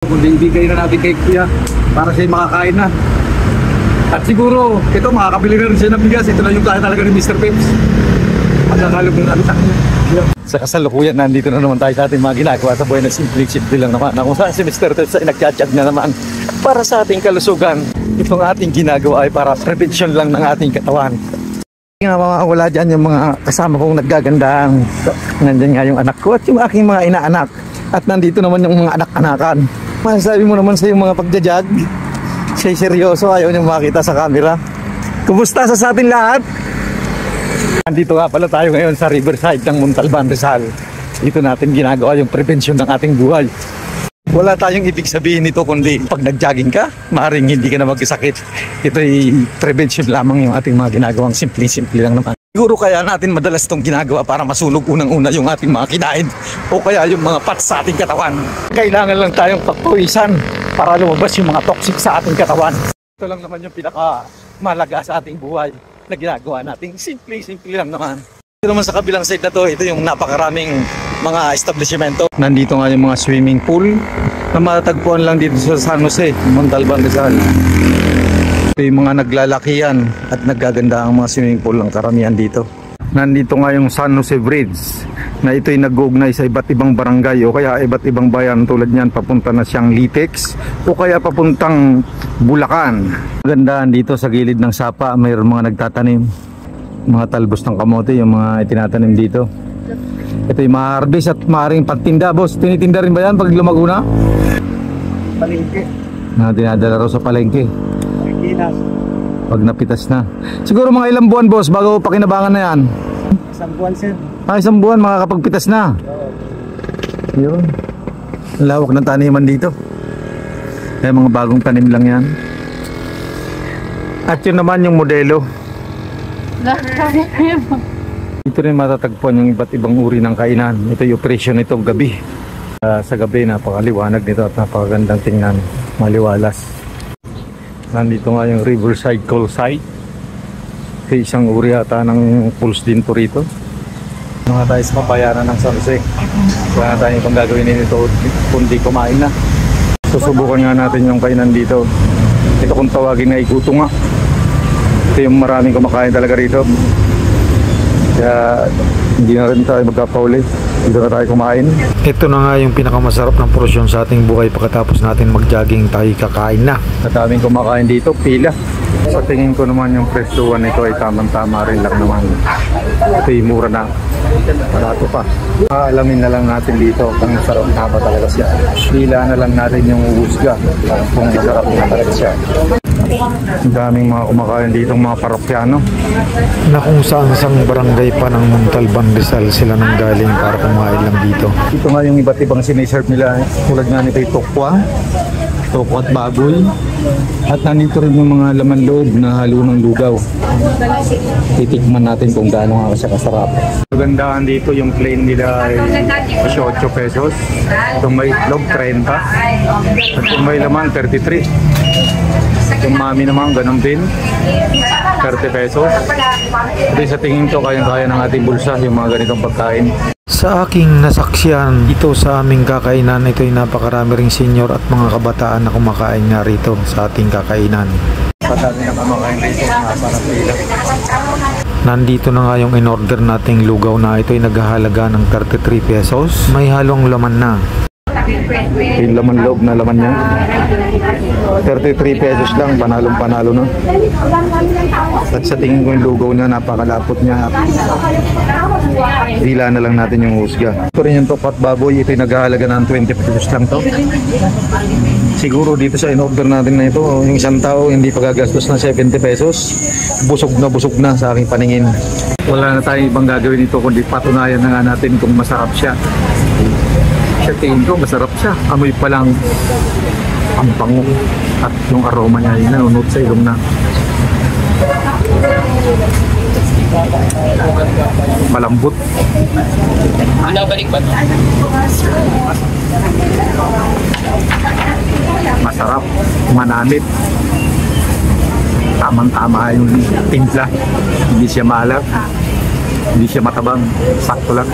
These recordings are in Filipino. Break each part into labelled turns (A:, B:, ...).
A: Kundi ibigay na natin kay Kuya para siya makakain na. At siguro, ito makakabili na rin siya ng bigas. Ito na yung kaya talaga ni Mr. Peps. Magkakalog na natin sa kanya. Sa kasalukuyan, nandito na naman tayo sa ating mga ginagawa sa buhay na simple lang naman. Kung saan si Mr. Peps ay nagchat-chat na naman para sa ating kalusugan. Itong ating ginagawa ay para prevention lang ng ating katawan. Nga wala dyan yung mga kasama kong naggagandaan. Nandyan nga yung anak ko at yung aking mga inaanak. At nandito naman yung mga anak-anakan. Masasabi mo naman sa yung mga pagdajag. Siya'y seryoso, ayaw niyang makita sa camera. Kumusta sa atin lahat? Nandito nga pala tayo ngayon sa riverside ng Montalban, Rizal. Dito natin ginagawa yung prevention ng ating buhay. Wala tayong ibig sabihin nito kundi pag nag-jogging ka, maaaring hindi ka na magkasakit. Ito'y prevention lamang yung ating mga ginagawang simple lang naman. Siguro kaya natin madalas itong ginagawa para masunog unang-una yung ating mga kinain o kaya yung mga fats sa ating katawan. Kailangan lang tayong pagpawisan para lumabas yung mga toxic sa ating katawan. Ito lang naman yung pinakamalaga sa ating buhay na ginagawa natin. Simple lang naman. Ito naman sa kabilang side na to, ito yung napakaraming mga establishmento. Nandito nga yung mga swimming pool na matatagpuan lang dito sa San Jose, Montalban, Rizal. Ito yung mga naglalakihan at naggaganda ang mga swimming pool ng karamihan dito. Nandito nga yung San Jose Bridge na ito'y nag-uugnay sa iba't ibang barangay o kaya iba't ibang bayan tulad niyan papunta na siyang Litex o kaya papuntang Bulacan. Magandaan dito sa gilid ng sapa, mayroon mga nagtatanim. Mga talbos ng kamote yung mga itinatanim dito. Ito yung ma-harvest at maaaring pagtinda. Boss, tinitinda rin ba yan pag lumago na?
B: Palengke.
A: Na dinadala raw sa palengke.
B: Pilipinas.
A: Pag napitas na. Siguro mga ilang buwan, boss, bago pakinabangan na yan?
B: Isang buwan, sir.
A: Isang buwan makakapagpitas na. Yun. Lawak ng taniman dito. Kaya mga bagong tanim lang yan. At yun naman yung modelo. Ito rin matatagpuan yung iba't ibang uri ng kainan. Ito yung operasyon nito gabi. Sa gabi napakaliwanag nito at napakagandang tingnan. Maliwalas. Nandito nga yung Riverside Coal Site. Ito isang uri ata ng pulse din to rito. Mga tayo sa papayanan ng San Jose. Kaya tayo itong gagawin nito kundi kumain na. Susubukan nga natin yung kainan dito. Ito kung tawagin na iguto nga. Ito yung maraming kumakain talaga rito. Kaya hindi na rin tayo magkapauli. Dito na tayo kumain. Ito na nga yung pinakamasarap ng porsyon sa ating buhay pagkatapos natin mag-jogging tayo kakain na. At daming kumakain dito, pila. Sa tingin ko naman yung presyuhan nito ay tamang-tama rin lang naman. Ito yung mura na. Barato pa. Alamin na lang natin dito kung masarap na ba talaga siya. Pila na lang natin yung husga kung masarap na talaga siya. Ang daming mga kumakain dito, mga parokyano na kung saan sang barangay pa ng Montalban, Rizal sila nang galing para kumain lang dito. Ito nga yung iba't ibang siniserve nila, tulad nga nito yung tokwa at baboy. At nandito rin yung mga laman loob na halo ng lugaw. Titikman natin kung gaano nga siya kasarap. Magandaan dito yung plain nila ay 18 pesos. Itong may itlog 30 at yung may laman 33. Yung mami naman ganun din 30 pesos. Ito sa tingin ko kayang-kaya ng ating bulsa yung mga ganitong pagkain. Sa aking nasaksiyan ito sa aming kakainan, ito ay napakarami ring senior at mga kabataan na kumakain nga rito sa ating kakainan. Patami na kumakain rito para pila. Nandito na nga yung in-order nating lugaw na ito ay naghahalaga ng 33 pesos. May halong laman na. Yung laman loob na laman niya 33 pesos lang, panalong-panalo na. At sa tingin ko yung lugaw niya, napakalapot niya. Dila na lang natin yung husga. Ito rin yung tokat baboy, ito yung naghahalaga ng 20 pesos lang to. Siguro dito sa in-order natin na ito, yung isang tao hindi pa gagastos ng 70 pesos. Busog na sa aking paningin. Wala na tayong ibang gagawin dito kundi patunayan na nga natin kung masarap siya. Sa tingin ko masarap siya, amoy pa lang ang bango at yung aroma niya ay nanunod sa ilong na. Malambot.
B: Balik ba ito?
A: Masarap, manamit. Tamang-tama yung timpla, hindi siya maalat. Hindi siya matabang, sakto lang.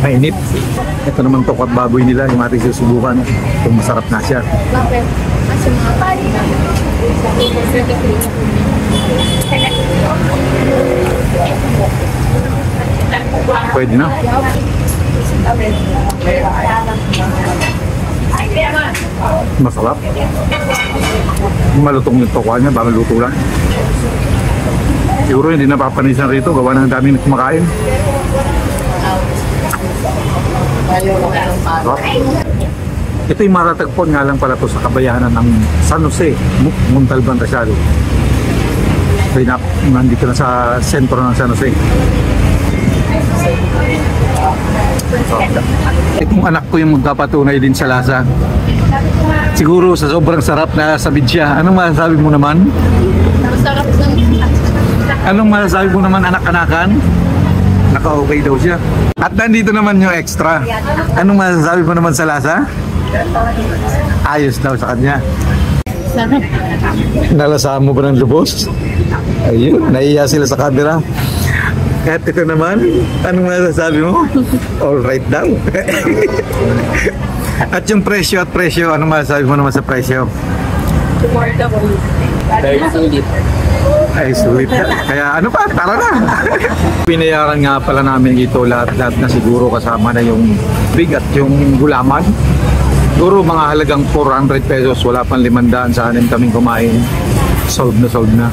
A: Mainit. Ito naman tokwa at baboy nila, yung ating susubukan. Kung masarap na siya. Pwede na. Masarap. Malutong yung tokwa niya, baka luto lang. Siguro hindi napapanisan rito, gawa ng daming kumakain. Sarap. Ito yung matatagpon nga lang pala to sa kabayanan ng San Jose, Montalban, Rizal. So, nandito na sa sentro ng San Jose. Itong anak ko yung magpapatunay din sa lasa. Siguro sa sobrang sarap na sabid siya. Anong masasabi mo naman?
C: Masarap ng
A: Anong masasabi mo naman, anak-anakan? Naka-okay daw siya. At nandito naman yung extra. Anong masasabi mo naman sa lasa? Ayos daw sa kanya.
C: sarap.
A: Nalasahan mo ba ng lubos? Ayun, naiya sila sa camera. At ito naman, anong masasabi mo? Alright daw. At yung presyo, anong masasabi mo naman sa presyo?
B: Very sulit.
A: Ay, sulit. Kaya ano pa, tara na. Pinayaran nga pala namin ito lahat na siguro kasama na yung big at yung gulaman. Siguro mga halagang 400 pesos, wala pang 500 sa anin kaming kumain. Sold na.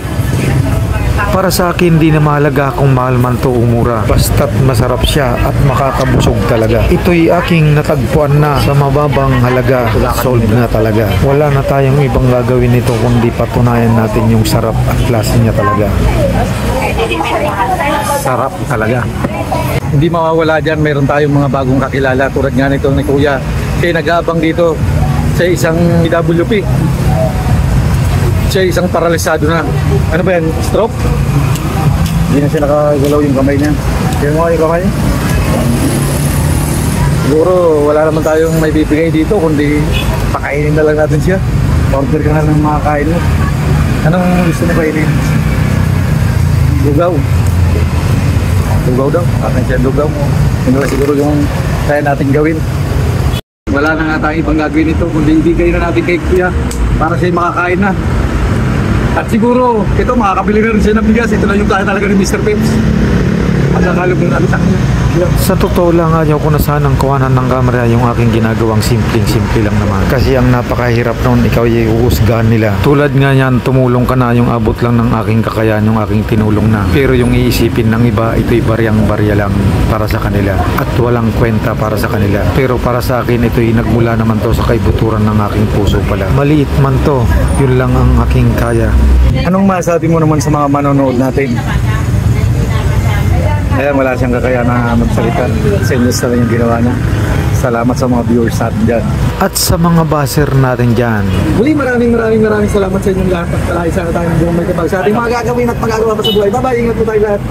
D: Para sa akin, di na mahalaga kung mahal man to o mura. Basta't masarap siya at makakabusog talaga. Ito'y aking natagpuan na sa mababang halaga. Sold na talaga. Wala na tayong ibang gagawin nito kundi patunayan natin yung sarap at klase niya talaga.
A: Sarap talaga. Hindi mawawala dyan, meron tayong mga bagong kakilala tulad nga nito ni Kuya. Kaya nag-aabang dito sa isang WP. Siya isang paralisado na. Ano ba yan? Stroke? Hindi na siya nakagalaw yung kamay niya. Kaya mo yung kamay niya. Siguro wala naman tayong may bibigay dito kundi pakainin na lang natin siya. Order ka na ng mga kain mo. Anong gusto mo kainin? Lugaw. Lugaw daw. Akin siya lugaw. Yun na siguro yung kaya natin gawin. Wala na nga tayong ibang gagawin ito kundi ibigay na natin kay Kuya para siya makakain na. At siguro, ito makakabili na rin siya ng bigas. Ito na yung kaya talaga ni Mr. Pips. Pagkakalog na natin sa kanya.
D: Sa totoo lang, ayaw ko na sanang kuhanan ng kamera yung aking ginagawang simpleng-simple lang naman. Kasi ang napakahirap noon, ikaw ay uusgahan nila. Tulad nga yan, tumulong ka na, yung abot lang ng aking kakayahan, yung aking tinulong na. Pero yung iisipin ng iba, ito'y baryang-barya lang para sa kanila. At walang kwenta para sa kanila. Pero para sa akin, ito'y nagmula naman to sa kaibuturan ng aking puso pala. Maliit man to, yun lang ang aking kaya.
A: Anong masabi mo naman sa mga manonood natin? Kaya wala siyang kakaya na magsalita. Senyos na lang yung ginawa niya. Salamat sa mga viewers natin dyan.
D: At sa mga baser natin dyan.
A: Muli maraming salamat sa inyong lahat. At palagi sana tayong buong may kapag sa ating mga gagawin at magagawa pa sa buhay. Bye-bye, ingat po tayo lahat.